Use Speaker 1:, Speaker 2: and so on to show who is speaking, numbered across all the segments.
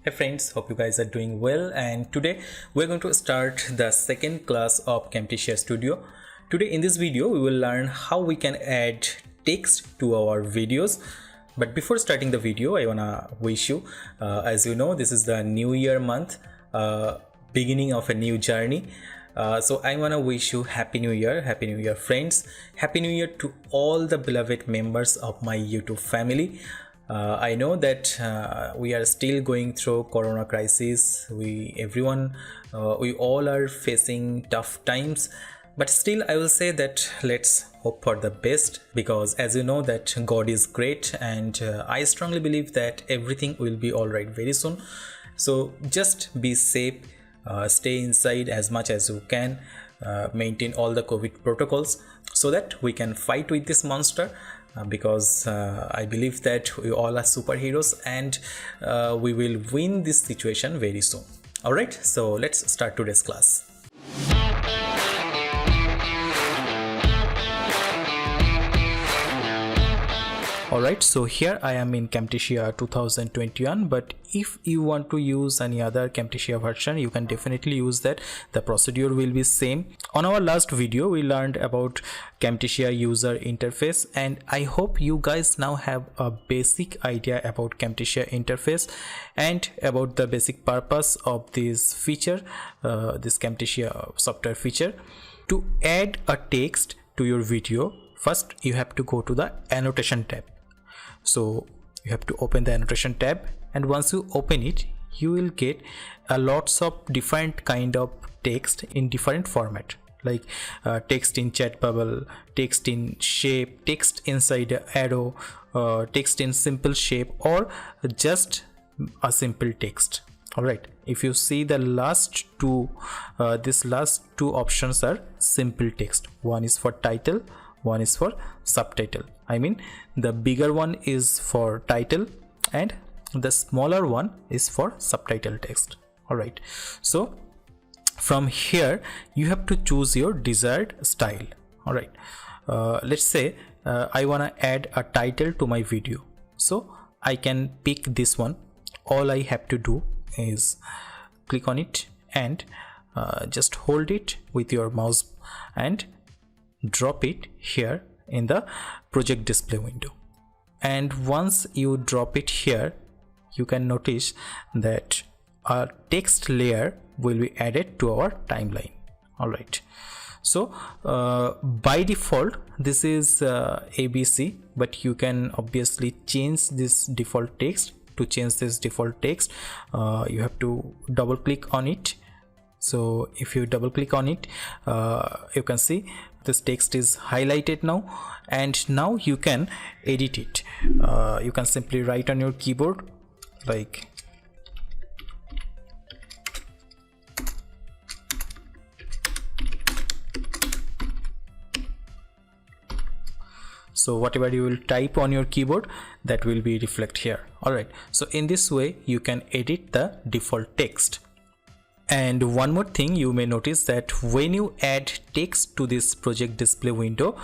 Speaker 1: Hey friends, hope you guys are doing well, and today we're going to start the second class of Camtasia Studio. Today in this video we will learn how we can add text to our videos. But before starting the video, I wanna wish you, as you know, this is the new year month, beginning of a new journey. So I wanna wish you Happy New Year friends, Happy New Year to all the beloved members of my YouTube family. I know that we are still going through Corona crisis. We all are facing tough times, but still I will say that let's hope for the best, because as you know that God is great, and I strongly believe that everything will be all right very soon. So just be safe, stay inside as much as you can, maintain all the COVID protocols so that we can fight with this monster. Because I believe that we all are superheroes, and we will win this situation very soon. Alright, so let's start today's class. Alright, so here I am in Camtasia 2021, but if you want to use any other Camtasia version, you can definitely use that. The procedure will be same. On our last video we learned about Camtasia user interface, and I hope you guys now have a basic idea about Camtasia interface and about the basic purpose of this feature, this Camtasia software feature. To add a text to your video, first you have to go to the annotation tab. So you have to open the annotation tab, and once you open it, you will get a lots of different kind of text in different format, like text in chat bubble, text in shape, text inside a arrow, text in simple shape, or just a simple text. All right, if you see the last two, these last two options are simple text. One is for title, one is for subtitle. I mean, the bigger one is for title and the smaller one is for subtitle text. All right, so from here you have to choose your desired style. All right, let's say I want to add a title to my video, so I can pick this one. All I have to do is click on it and just hold it with your mouse and drop it here in the project display window. And once you drop it here, you can notice that a text layer will be added to our timeline. All right, so by default this is ABC, but you can obviously change this default text. To change this default text, you have to double click on it. So if you double click on it, you can see this text is highlighted now, and now you can edit it. You can simply write on your keyboard like so whatever you will type on your keyboard, that will be reflect here. All right, so in this way you can edit the default text. And one more thing, you may notice that when you add text to this project display window,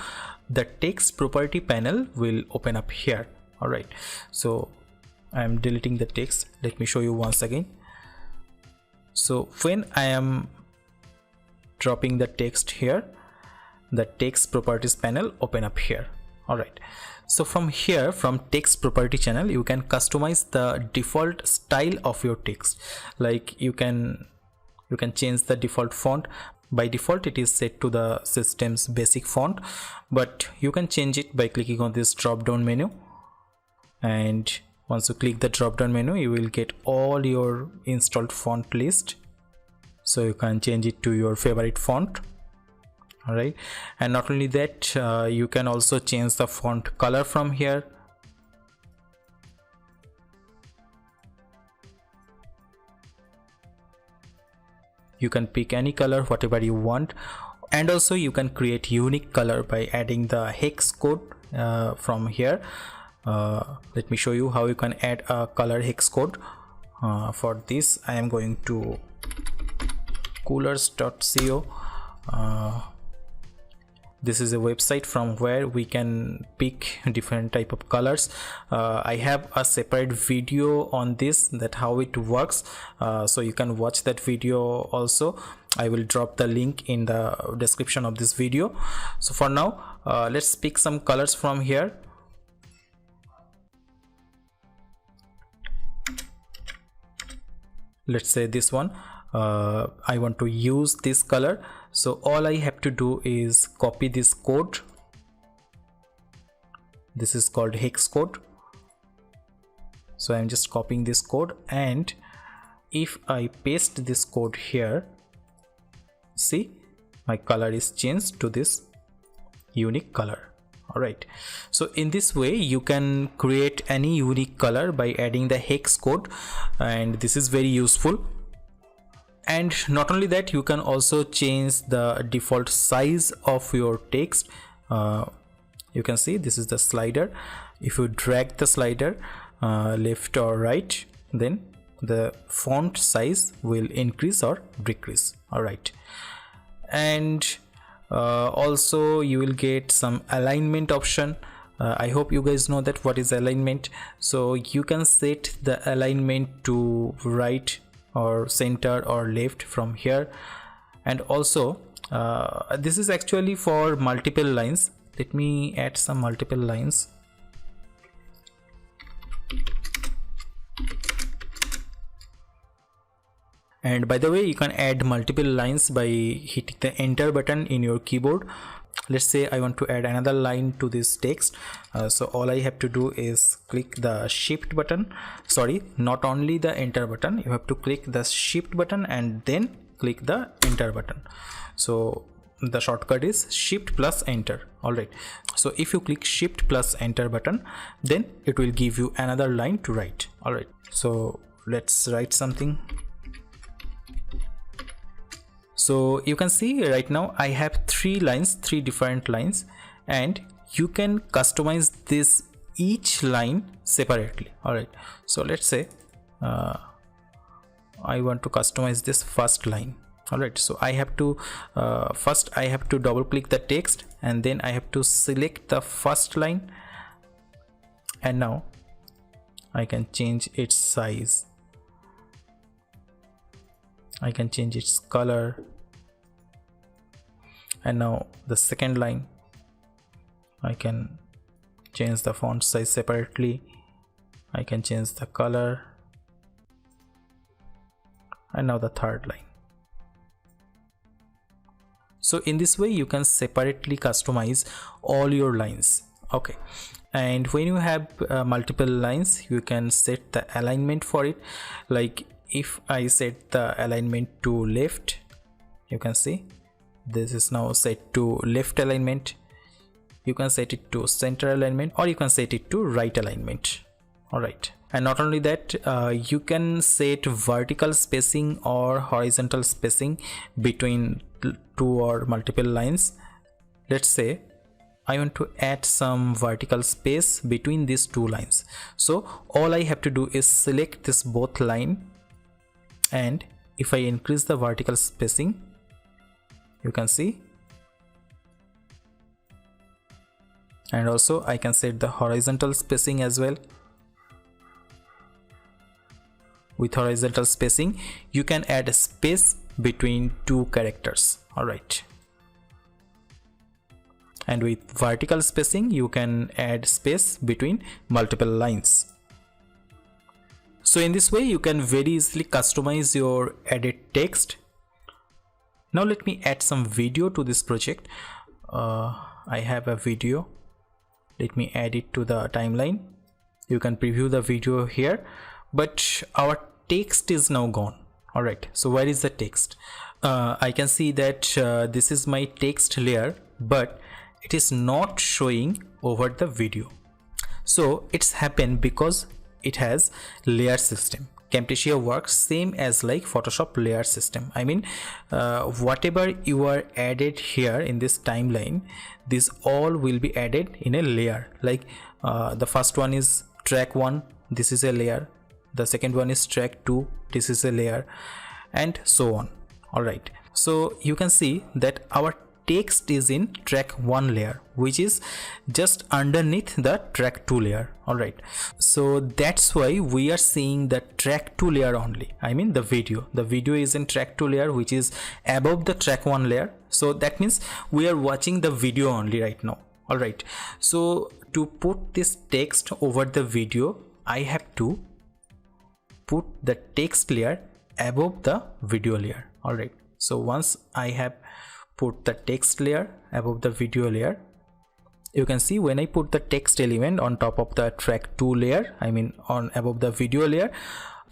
Speaker 1: the text property panel will open up here. All right, so I'm deleting the text. Let me show you once again. So when I am dropping the text here, the text properties panel open up here. All right, so from here, from text property channel, you can customize the default style of your text. Like you can change the default font. By default it is set to the system's basic font, but you can change it by clicking on this drop down menu. And once you click the drop down menu, you will get all your installed font list, so you can change it to your favorite font. All right, and not only that, you can also change the font color from here. You can pick any color, whatever you want, and also you can create unique color by adding the hex code from here. Let me show you how you can add a color hex code. For this I am going to coolers.co This is a website from where we can pick different type of colors. I have a separate video on this, that how it works, so you can watch that video also. I will drop the link in the description of this video. So for now, let's pick some colors from here. Let's say this one. I want to use this color, so all I have to do is copy this code. This is called hex code, so I'm just copying this code, and if I paste this code here, see, my color is changed to this unique color. Alright, so in this way you can create any unique color by adding the hex code, and this is very useful. And not only that, you can also change the default size of your text. You can see this is the slider. If you drag the slider left or right, then the font size will increase or decrease. Alright, and also you will get some alignment option. I hope you guys know that what is alignment. So you can set the alignment to right or center or left from here, and also this is actually for multiple lines. Let me add some multiple lines. And by the way, you can add multiple lines by hitting the enter button in your keyboard. Let's say I want to add another line to this text, so all I have to do is click the shift button. Sorry, not only the enter button, you have to click the shift button and then click the enter button. So the shortcut is shift plus enter. Alright, so if you click shift plus enter button, then it will give you another line to write. Alright, so let's write something. So you can see right now I have three different lines, and you can customize this each line separately. Alright, so let's say I want to customize this first line. Alright, so I have to first I have to double click the text, and then I have to select the first line, and now I can change its size, I can change its color, and now the second line I can change the font size separately, I can change the color, and now the third line. So in this way you can separately customize all your lines. Okay, and when you have multiple lines, you can set the alignment for it. Like if I set the alignment to left, you can see this is now set to left alignment. You can set it to center alignment, or you can set it to right alignment. Alright, and not only that, you can set vertical spacing or horizontal spacing between two or multiple lines. Let's say I want to add some vertical space between these two lines, so all I have to do is select this both line, and if I increase the vertical spacing, you can see, and also I can set the horizontal spacing as well. With horizontal spacing you can add a space between two characters. Alright, and with vertical spacing you can add space between multiple lines. So in this way you can very easily customize your added text. Now let me add some video to this project. I have a video, let me add it to the timeline. You can preview the video here, but our text is now gone. Alright, so where is the text? I can see that this is my text layer, but it is not showing over the video. So it's happened because it has layer system. Camtasia works same as like Photoshop layer system. I mean, whatever you are added here in this timeline, this all will be added in a layer. Like the first one is track 1, this is a layer. The second one is track 2, this is a layer, and so on. Alright, so you can see that our text is in track 1 layer, which is just underneath the track 2 layer. Alright, so that's why we are seeing the track 2 layer only. I mean the video is in track 2 layer, which is above the track 1 layer. So that means we are watching the video only right now. Alright, so to put this text over the video, I have to put the text layer above the video layer. Alright, so once I have put the text layer above the video layer, you can see when I put the text element on top of the track 2 layer, I mean on above the video layer,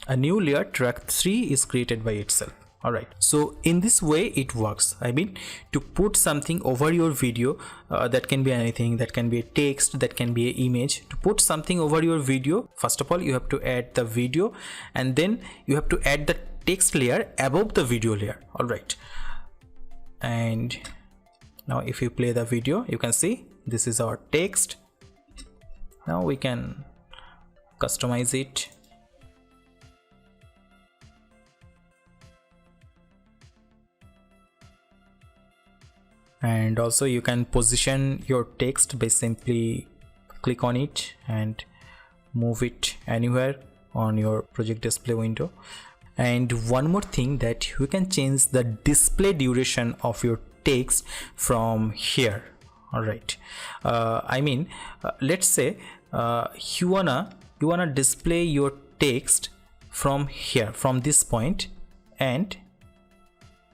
Speaker 1: a new layer track 3 is created by itself. Alright, so in this way it works. I mean, to put something over your video, that can be anything, that can be a text, that can be an image. To put something over your video, first of all you have to add the video, and then you have to add the text layer above the video layer. Alright, and now if you play the video, you can see this is our text. Now we can customize it. And also you can position your text by simply click on it and move it anywhere on your project display window. And one more thing, that you can change the display duration of your text from here. Alright, I mean, let's say you wanna display your text from here, from this point, and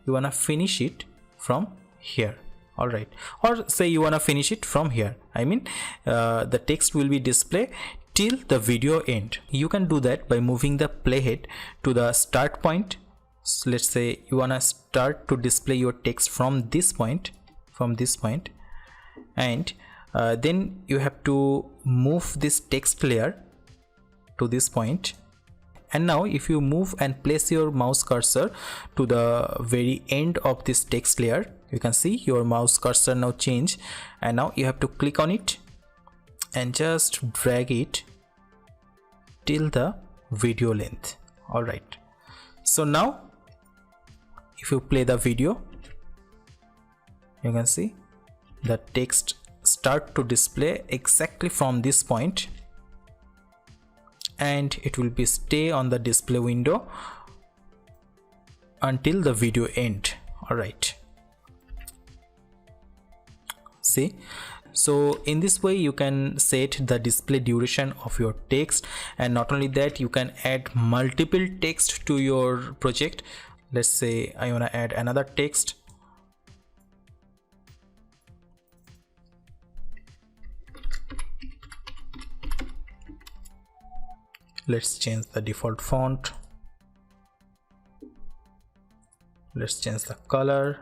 Speaker 1: you wanna finish it from here. Alright, or say you wanna finish it from here. I mean, the text will be displayed till the video end. You can do that by moving the playhead to the start point. So let's say you wanna start to display your text from this point, and then you have to move this text layer to this point. And now if you move and place your mouse cursor to the very end of this text layer, you can see your mouse cursor now change, and now you have to click on it and just drag it till the video length. Alright, so now if you play the video, you can see the text start to display exactly from this point, and it will be stay on the display window until the video end. Alright, see, so in this way you can set the display duration of your text. And not only that, you can add multiple text to your project. Let's say I want to add another text. Let's change the default font, let's change the color,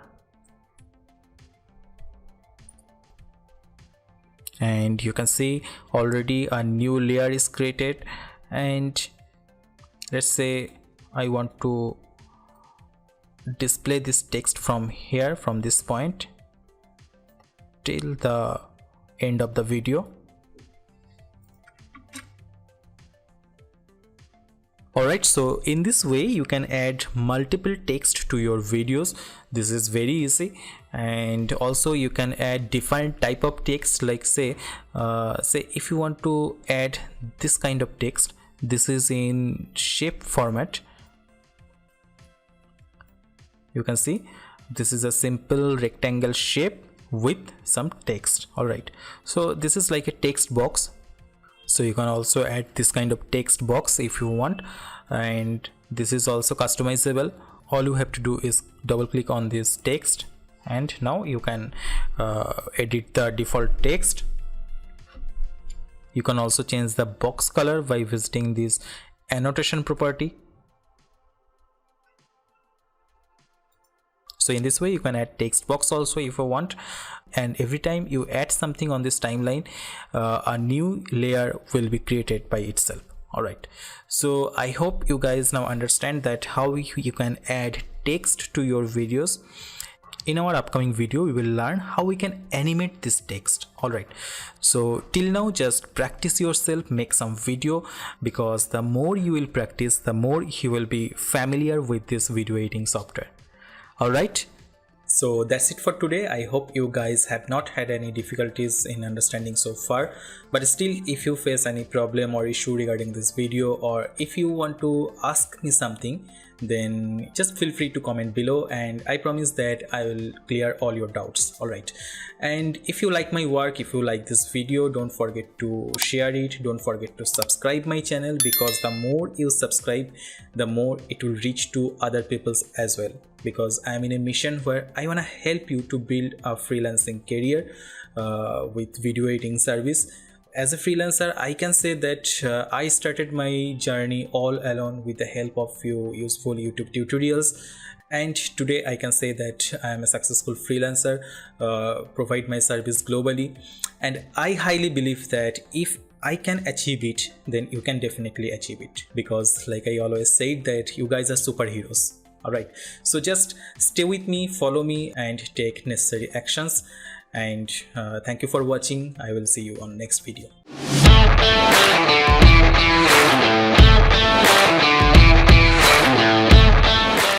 Speaker 1: and you can see already a new layer is created. And let's say I want to display this text from here, from this point till the end of the video. Alright, so in this way you can add multiple text to your videos. This is very easy. And also you can add different type of text, like say if you want to add this kind of text, this is in shape format. You can see this is a simple rectangle shape with some text. Alright, so this is like a text box. So you can also add this kind of text box if you want, and this is also customizable. All you have to do is double click on this text, and now you can edit the default text. You can also change the box color by visiting this annotation property. So in this way you can add text box also if you want, and every time you add something on this timeline, a new layer will be created by itself. Alright, so I hope you guys now understand that how you can add text to your videos. In our upcoming video we will learn how we can animate this text. Alright, so till now just practice yourself, make some video, because the more you will practice, the more you will be familiar with this video editing software. Alright, So that's it for today. I hope you guys have not had any difficulties in understanding so far, but still, if you face any problem or issue regarding this video, or if you want to ask me something, then just feel free to comment below, and I promise that I will clear all your doubts. All right, and if you like my work, if you like this video, don't forget to share it, don't forget to subscribe my channel, because the more you subscribe, the more it will reach to other people's as well, because I am in a mission where I want to help you to build a freelancing career with video editing service. As a freelancer, I can say that I started my journey all alone with the help of few useful YouTube tutorials, and today I can say that I am a successful freelancer, provide my service globally, and I highly believe that if I can achieve it, then you can definitely achieve it, because like I always said that you guys are superheroes. Alright, so just stay with me, follow me, and take necessary actions. And thank you for watching. I will see you on next video.